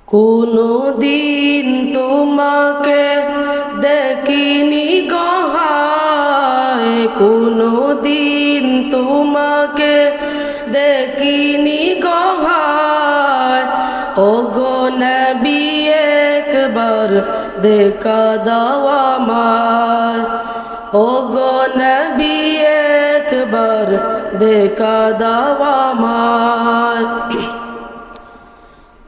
কোনো দিন তোমাকে দেখিনি গহায়, কোনো দিন তোমাকে দেখিনি গহায়। ওগো নবী একবার দেখা দাও আমায়, ওগো নবী একবার দেখা দাও আমায়।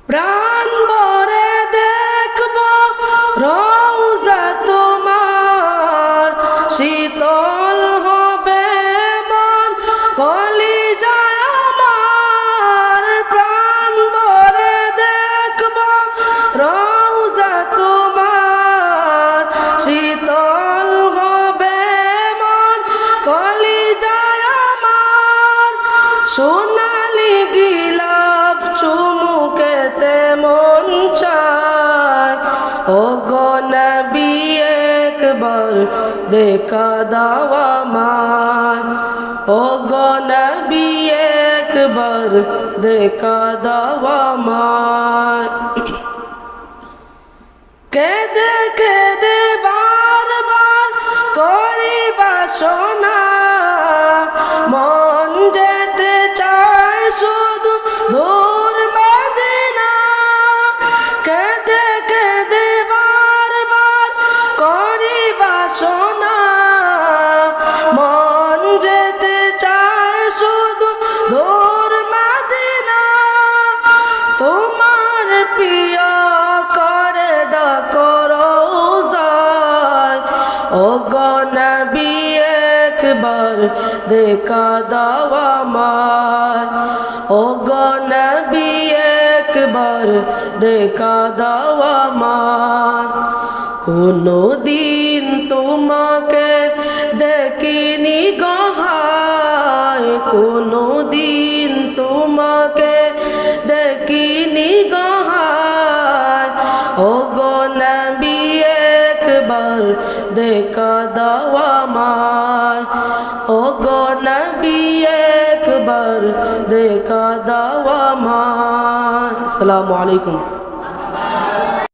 প্রাণ ভরে দেখব রওজা তোমার, শীতল হবে মন কলিজায় আমার। প্রাণ ভরে দেখব রওজা তোমার, শীতল হবে মন কলিজায় আমার। সোনালি গিলাফ চুমুকেতে মন চায়, ওগো নবী একবার দেখা দাও আমায়, ওগো নবী একবার দেখা দাও আমায়। কেঁদে কেঁদে বারবার করি বাসনা, মন যেতে চায় শুধু দূর মদিনা। কেঁদে কেঁদে বারবার করি বাসনা, মন যেতে চায় শুধু দূর মদিনা। তোমার প্রিয় করে ডাকো রওজায়, ওগো নবী একবার দেখা দাও আমায়, ওগো নবী একবার দেখা দাও আমায়। কোনো দিন তোমাকে দেখিনি গহায়, কোনো দিন তোমাকে দেখিনি গহায়। ওগো নবী একবার দেখা দাও আমায়, ওগো নবী একবার দেখা দাও আমায়। আসসালামু আলাইকুম।